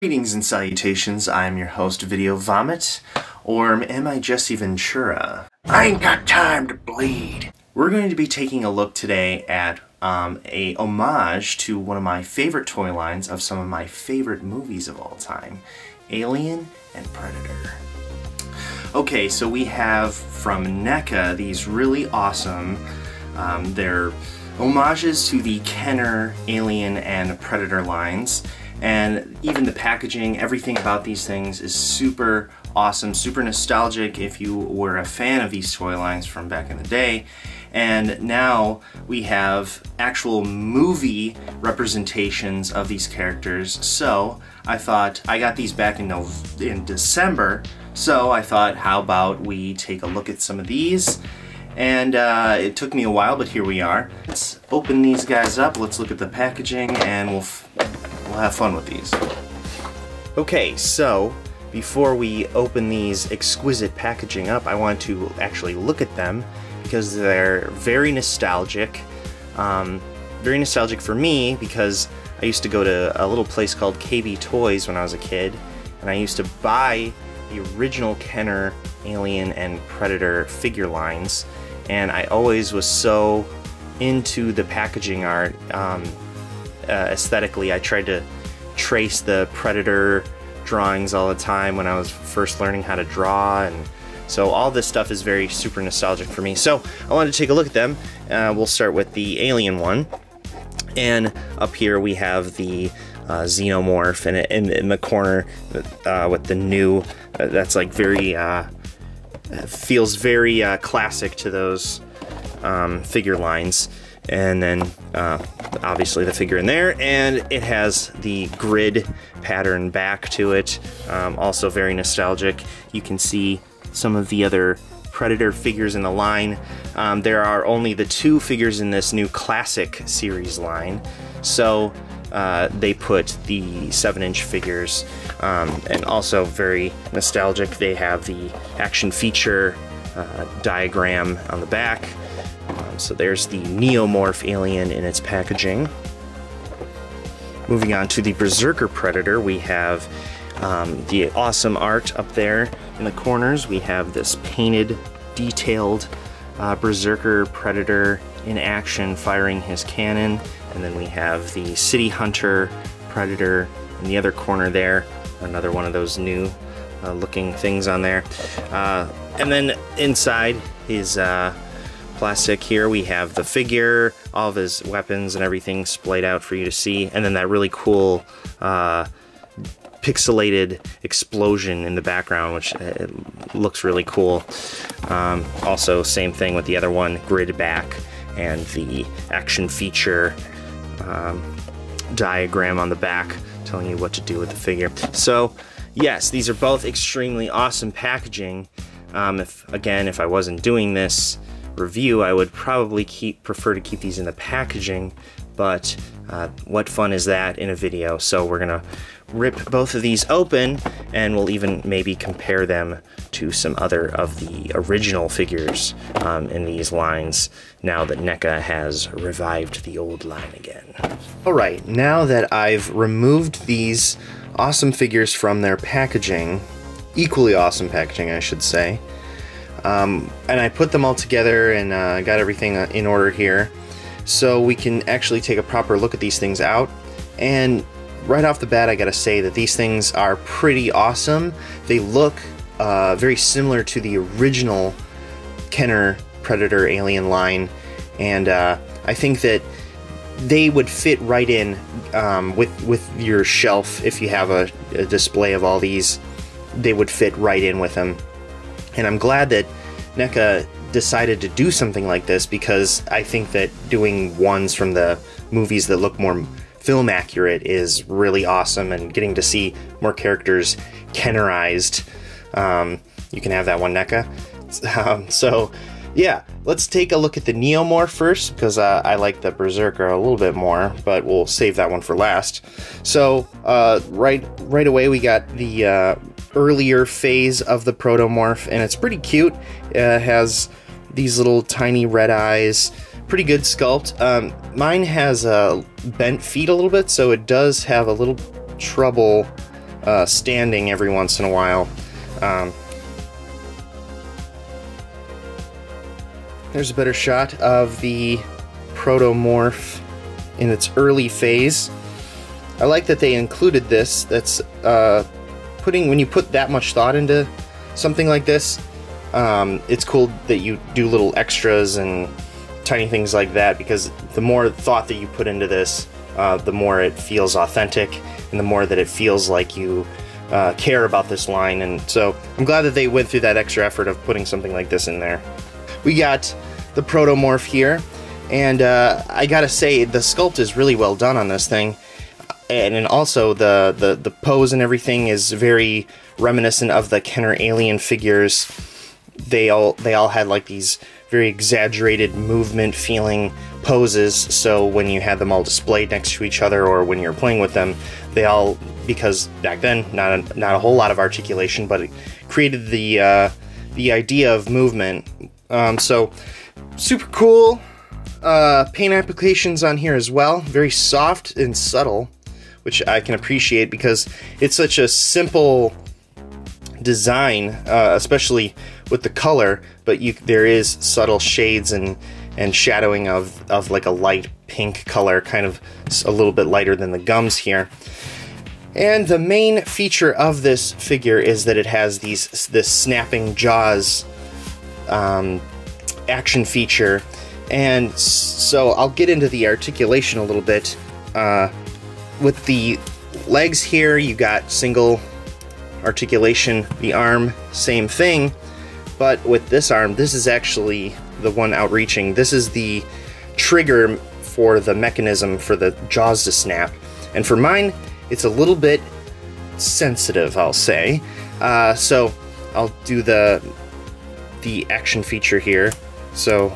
Greetings and salutations, I am your host, VIDEOVOMIT, or am I Jesse Ventura? I ain't got time to bleed. We're going to be taking a look today at a homage to one of my favorite toy lines of some of my favorite movies of all time, Alien and Predator. Okay, so we have from Neca these really awesome, they're homages to the Kenner, Alien, and Predator lines. And even the packaging, everything about these things is super awesome, super nostalgic if you were a fan of these toy lines from back in the day. And now we have actual movie representations of these characters. So I thought, I got these back in December, so I thought, how about we take a look at some of these? And it took me a while, but here we are. Let's open these guys up, let's look at the packaging, and we'll have fun with these. Okay, so before we open these exquisite packaging up, I want to actually look at them because they're very nostalgic. Very nostalgic for me because I used to go to a little place called KB Toys when I was a kid, and I used to buy the original Kenner, Alien, and Predator figure lines, and I always was so into the packaging art. Aesthetically, I tried to trace the Predator drawings all the time when I was first learning how to draw, and so all this stuff is very super nostalgic for me. So I wanted to take a look at them. We'll start with the Alien one, and up here we have the Xenomorph, and in the corner with the new, that's like very, feels very classic to those figure lines. And then obviously the figure in there, and it has the grid pattern back to it, also very nostalgic. You can see some of the other Predator figures in the line. There are only the two figures in this new classic series line, so they put the 7-inch figures, and also very nostalgic. They have the action feature diagram on the back. So there's the Neomorph Alien in its packaging. Moving on to the Berserker Predator, we have the awesome art up there in the corners. We have this painted, detailed Berserker Predator in action firing his cannon. And then we have the City Hunter Predator in the other corner there. Another one of those new looking things on there. And then inside his plastic here, we have the figure, all of his weapons and everything splayed out for you to see, and then that really cool pixelated explosion in the background, which looks really cool. Also, same thing with the other one, grid back, and the action feature diagram on the back telling you what to do with the figure. So yes, these are both extremely awesome packaging. If I wasn't doing this review, I would probably prefer to keep these in the packaging, but what fun is that in a video? So we're gonna rip both of these open, and we'll even maybe compare them to some other of the original figures in these lines, now that Neca has revived the old line again. Alright, now that I've removed these awesome figures from their packaging, equally awesome packaging I should say, and I put them all together and got everything in order here, so we can actually take a proper look at these things out. And right off the bat, I gotta say that these things are pretty awesome. They look very similar to the original Kenner Predator Alien line, and I think that they would fit right in with your shelf. If you have a display of all these, they would fit right in with them. And I'm glad that Neca decided to do something like this, because I think that doing ones from the movies that look more film accurate is really awesome, and getting to see more characters Kennerized. You can have that one, Neca. So yeah, let's take a look at the Neomorph first, because I like the Berserker a little bit more, but we'll save that one for last. So right away we got the earlier phase of the Protomorph, and it's pretty cute. It has these little tiny red eyes, pretty good sculpt. Mine has bent feet a little bit, so it does have a little trouble standing every once in a while. There's a better shot of the protomorph in its early phase. I like that they included this. That's when you put that much thought into something like this, it's cool that you do little extras and tiny things like that, because the more thought that you put into this, the more it feels authentic, and the more that it feels like you care about this line. And so I'm glad that they went through that extra effort of putting something like this in there. We got the protomorph here, and I gotta say, the sculpt is really well done on this thing, and also the pose and everything is very reminiscent of the Kenner Alien figures. They all had like these very exaggerated movement feeling poses, so when you had them all displayed next to each other or when you're playing with them, they all, because back then not a whole lot of articulation, but it created the idea of movement. So super cool. Paint applications on here as well, very soft and subtle, which I can appreciate because it's such a simple design, especially with the color, but there is subtle shades and shadowing of like a light pink color, kind of a little bit lighter than the gums here. And the main feature of this figure is that it has this snapping jaws action feature, and so I'll get into the articulation a little bit. With the legs here, you got single articulation. The arm, same thing, but with this arm, this is actually the one outreaching. This is the trigger for the mechanism for the jaws to snap, and for mine, it's a little bit sensitive, I'll say. So I'll do the action feature here. So,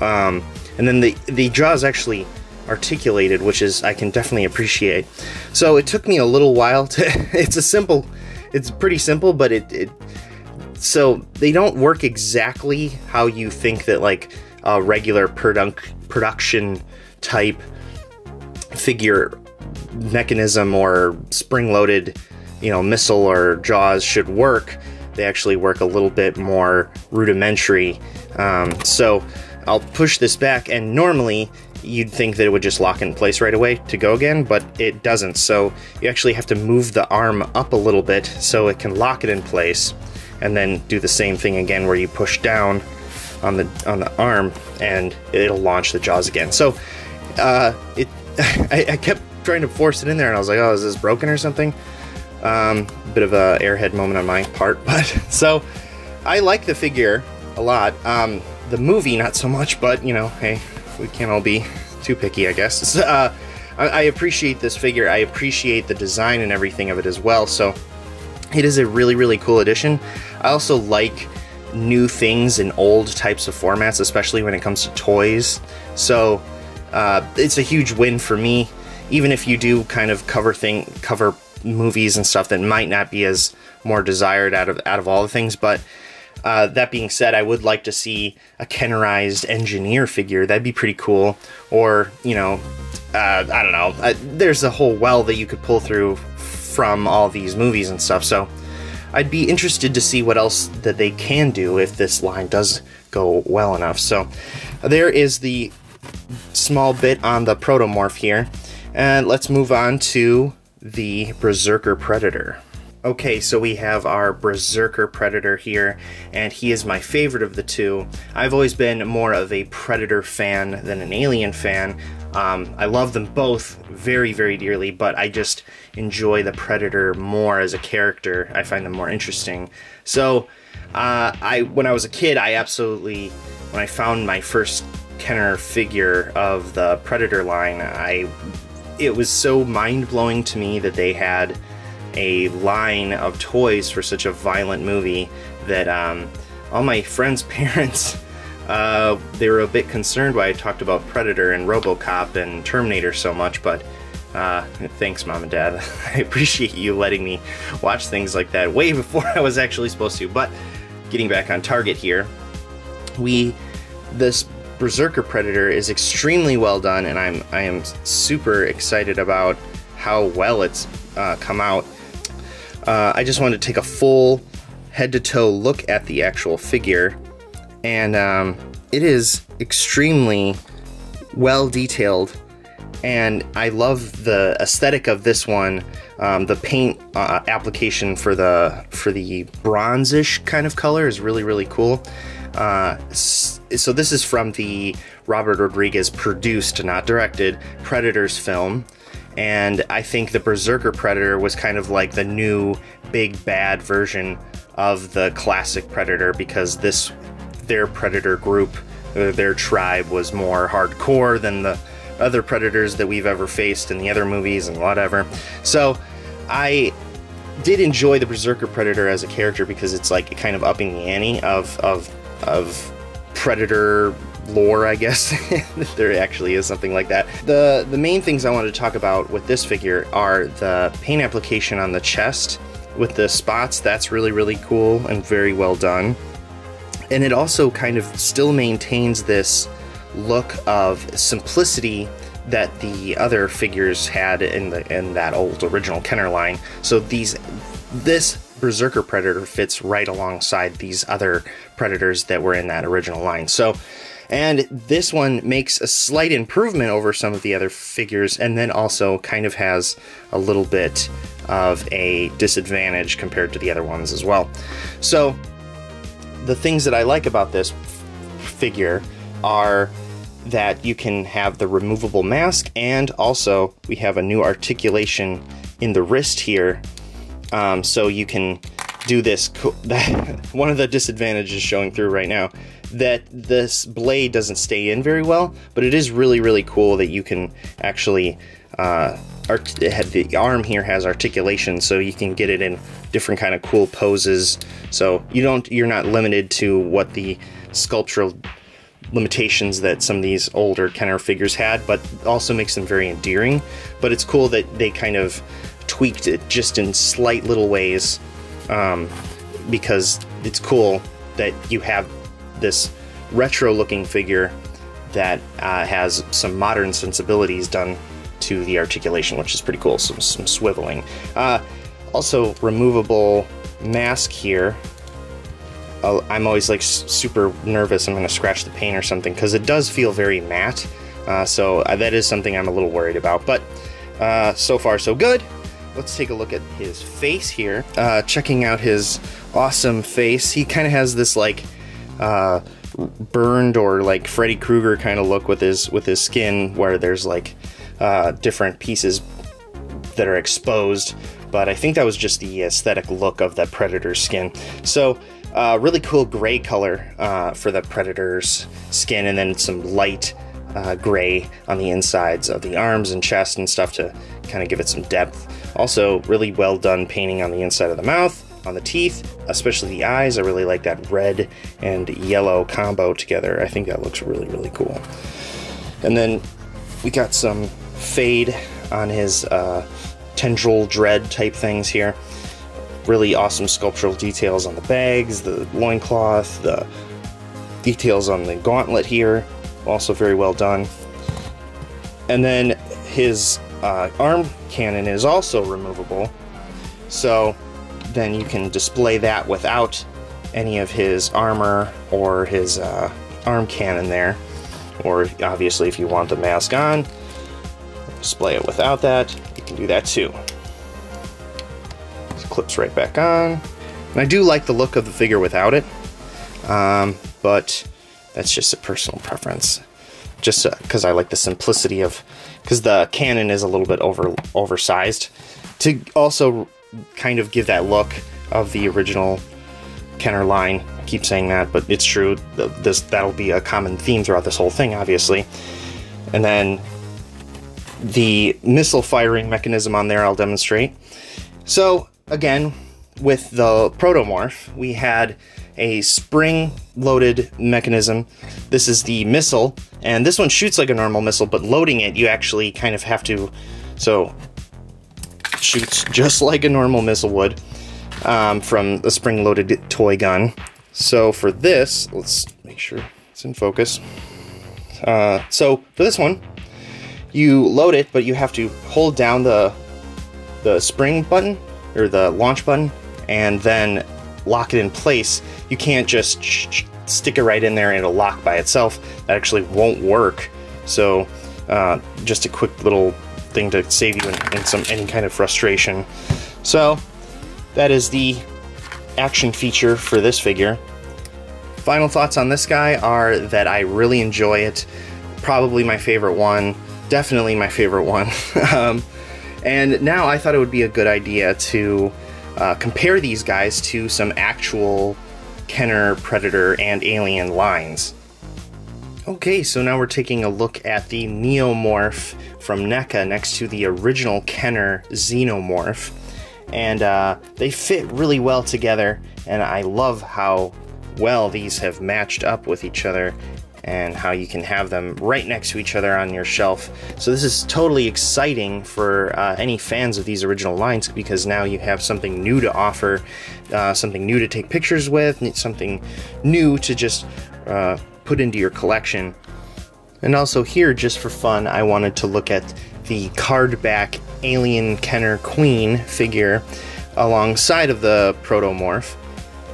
and then the jaw is actually articulated, which is, I can definitely appreciate. So it took me a little while to, it's pretty simple, but so they don't work exactly how you think that like a regular production type figure mechanism or spring-loaded, missile or jaws should work. They actually work a little bit more rudimentary. So I'll push this back, and normally you'd think that it would just lock in place right away to go again, but it doesn't. So you actually have to move the arm up a little bit so it can lock it in place, and then do the same thing again where you push down on the arm and it'll launch the jaws again. So I kept trying to force it in there, and I was like, oh, is this broken or something? Bit of a airhead moment on my part, but so I like the figure a lot. The movie, not so much, but hey, we can't all be too picky, I guess. I appreciate this figure. I appreciate the design and everything of it as well. So it is a really, really cool addition. I also like new things in old types of formats, especially when it comes to toys. So it's a huge win for me. Even if you do kind of cover movies and stuff that might not be as more desired out of all the things, but that being said, I would like to see a Kennerized engineer figure. That'd be pretty cool. Or, I don't know. There's a whole well that you could pull through from all these movies and stuff. So I'd be interested to see what else that they can do if this line does go well enough. So there is the small bit on the protomorph here. And let's move on to the Berserker Predator. Okay, so we have our Berserker Predator here, and he is my favorite of the two. I've always been more of a Predator fan than an Alien fan. I love them both very, very dearly, but I just enjoy the Predator more as a character. I find them more interesting. So, when I was a kid, when I found my first Kenner figure of the Predator line, it was so mind-blowing to me that they had a line of toys for such a violent movie that all my friends' parents, they were a bit concerned why I talked about Predator and RoboCop and Terminator so much, but thanks, Mom and Dad. I appreciate you letting me watch things like that way before I was actually supposed to. But getting back on target here, this Berserker Predator is extremely well done, and I am super excited about how well it's come out. I just wanted to take a full head-to-toe look at the actual figure, and it is extremely well detailed, and I love the aesthetic of this one. The paint application for the bronzish kind of color is really cool. So this is from the Robert Rodriguez produced, not directed, Predators film. And I think the Berserker Predator was kind of like the new big bad version of the classic Predator, because their Predator group, their tribe, was more hardcore than the other Predators that we've ever faced in the other movies and whatever. So I did enjoy the Berserker Predator as a character, because it's like kind of upping the ante of Predator lore, I guess. There actually is something like that. The main things I wanted to talk about with this figure are the paint application on the chest with the spots. That's really cool and very well done. And it also kind of still maintains this look of simplicity that the other figures had in that old original Kenner line. So this Berserker Predator fits right alongside these other Predators that were in that original line. So, and this one makes a slight improvement over some of the other figures, and then also kind of has a little bit of a disadvantage compared to the other ones as well. So the things that I like about this figure are that you can have the removable mask, and also we have a new articulation in the wrist here. So you can do this. One of the disadvantages showing through right now, that this blade doesn't stay in very well, but it is really cool that you can actually the arm here has articulation, so you can get it in different kind of cool poses. So you're not limited to what the sculptural limitations that some of these older Kenner figures had, but also makes them very endearing. But it's cool that they kind of tweaked it just in slight little ways, because it's cool that you have this retro looking figure that has some modern sensibilities done to the articulation, which is pretty cool. Some swiveling. Also removable mask here. I'm always like super nervous I'm gonna scratch the paint or something, because it does feel very matte. So that is something I'm a little worried about, but so far so good. Let's take a look at his face here. Checking out his awesome face. He kind of has this like burned or like Freddy Krueger kind of look with his skin, where there's like different pieces that are exposed. But I think that was just the aesthetic look of the Predator's skin. So really cool gray color for the Predator's skin, and then some light gray on the insides of the arms and chest and stuff to kind of give it some depth. Also really well done painting on the inside of the mouth, on the teeth, especially the eyes. I really like that red and yellow combo together. I think that looks really cool. And then we got some fade on his tendril dread type things here. Really awesome sculptural details on the bags, the loincloth, the details on the gauntlet here, also very well done. And then his arm cannon is also removable, so then you can display that without any of his armor or his arm cannon there. Or obviously, if you want the mask on, display it without that, you can do that too. It clips right back on. And I do like the look of the figure without it, but that's just a personal preference. Just because I like the simplicity of, because the cannon is a little bit oversized, to also kind of give that look of the original Kenner line. I keep saying that, but it's true. That'll be a common theme throughout this whole thing, obviously. And then the missile firing mechanism on there I'll demonstrate. So again, with the Protomorph, we had a spring-loaded mechanism. This is the missile, and this one shoots like a normal missile, but loading it, you actually kind of have to, so shoots just like a normal missile would from the spring-loaded toy gun. So for this, let's make sure it's in focus. So for this one, you load it, but you have to hold down the spring button or the launch button, and then lock it in place. You can't just stick it right in there and it'll lock by itself. That actually won't work. So just a quick little thing to save you in any kind of frustration. So that is the action feature for this figure. Final thoughts on this guy are that I really enjoy it. Probably my favorite one. Definitely my favorite one. And now I thought it would be a good idea to compare these guys to some actual Kenner, Predator, and Alien lines. Okay, so now we're taking a look at the Neomorph from Neca next to the original Kenner Xenomorph. And they fit really well together, and I love how well these have matched up with each other and how you can have them right next to each other on your shelf. So this is totally exciting for any fans of these original lines, because now you have something new to offer, something new to take pictures with, something new to just put into your collection. And also here, just for fun, I wanted to look at the card back Alien Kenner Queen figure alongside of the Protomorph,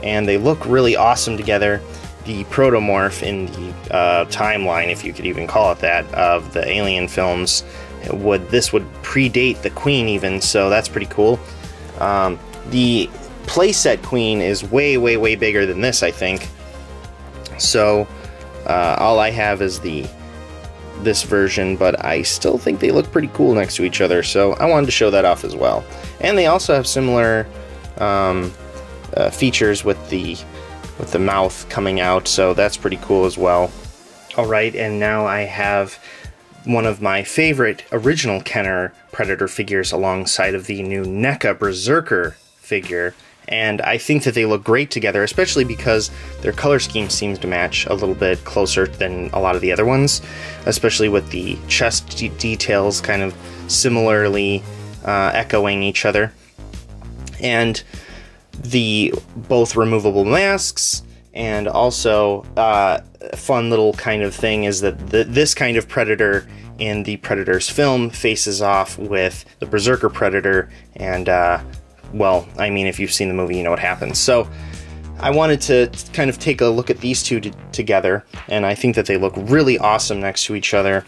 and they look really awesome together. The Protomorph in the timeline, if you could even call it that, of the Alien films, this would predate the Queen even, so that's pretty cool. The playset Queen is way, way, way bigger than this, I think. So all I have is this version, but I still think they look pretty cool next to each other, so I wanted to show that off as well. And they also have similar features with the mouth coming out, so that's pretty cool as well. Alright, and now I have one of my favorite original Kenner Predator figures alongside of the new Neca Berserker figure, and I think that they look great together, especially because their color scheme seems to match a little bit closer than a lot of the other ones, especially with the chest details kind of similarly echoing each other. And the both removable masks, and also a fun little kind of thing is that this kind of Predator in the Predator's film faces off with the Berserker Predator, and well, I mean, if you've seen the movie, you know what happens. So I wanted to kind of take a look at these two together, and I think that they look really awesome next to each other,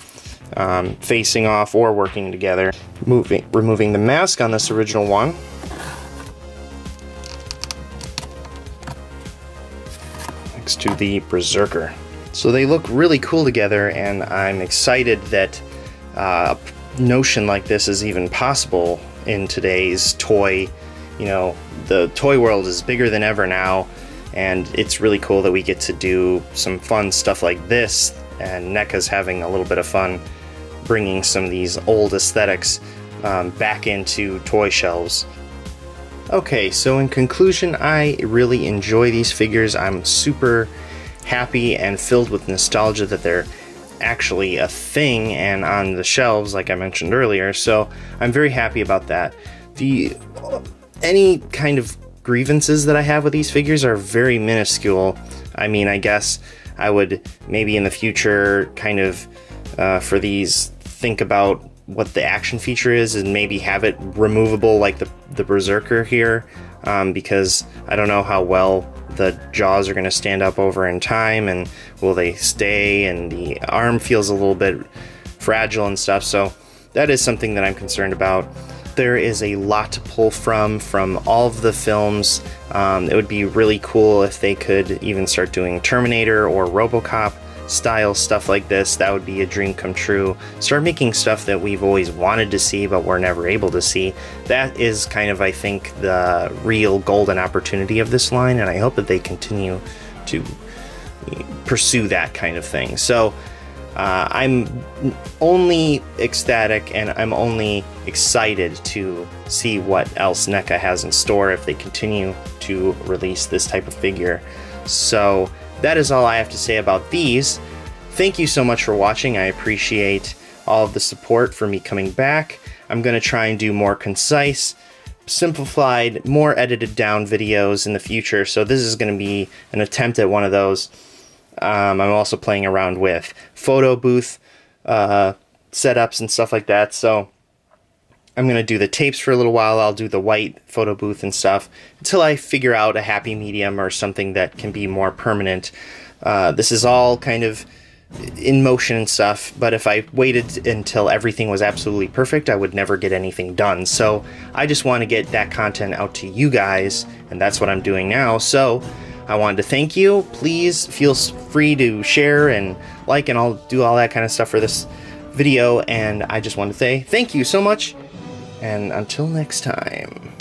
facing off or working together. Removing the mask on this original one. Next to the Berserker. So they look really cool together, and I'm excited that a notion like this is even possible in today's toy. You know, the toy world is bigger than ever now, and it's really cool that we get to do some fun stuff like this, and NECA's having a little bit of fun bringing some of these old aesthetics back into toy shelves. Okay, so in conclusion, I really enjoy these figures. I'm super happy and filled with nostalgia that they're actually a thing and on the shelves, like I mentioned earlier, so I'm very happy about that. Any kind of grievances that I have with these figures are very minuscule. I mean, I guess I would maybe in the future kind of for these think about what the action feature is and maybe have it removable like the Berserker here, because I don't know how well the jaws are going to stand up over in time, and will they stay, and the arm feels a little bit fragile and stuff, so that is something that I'm concerned about. There is a lot to pull from all of the films. It would be really cool if they could even start doing Terminator or RoboCop style stuff like this. That would be a dream come true. Start making stuff that we've always wanted to see but we're never able to see. That is kind of, I think, the real golden opportunity of this line, and I hope that they continue to pursue that kind of thing. So I'm only ecstatic and I'm only excited to see what else NECA has in store if they continue to release this type of figure. So that is all I have to say about these. Thank you so much for watching. I appreciate all of the support for me coming back. I'm going to try and do more concise, simplified, more edited down videos in the future, so this is going to be an attempt at one of those. I'm also playing around with photo booth setups and stuff like that, so I'm going to do the tapes for a little while. I'll do the white photo booth and stuff until I figure out a happy medium or something that can be more permanent. This is all kind of in motion and stuff, but if I waited until everything was absolutely perfect, I would never get anything done. So I just want to get that content out to you guys, and that's what I'm doing now. So I wanted to thank you. Please feel free to share and like, and I'll do all that kind of stuff for this video. And I just want to say thank you so much, and until next time.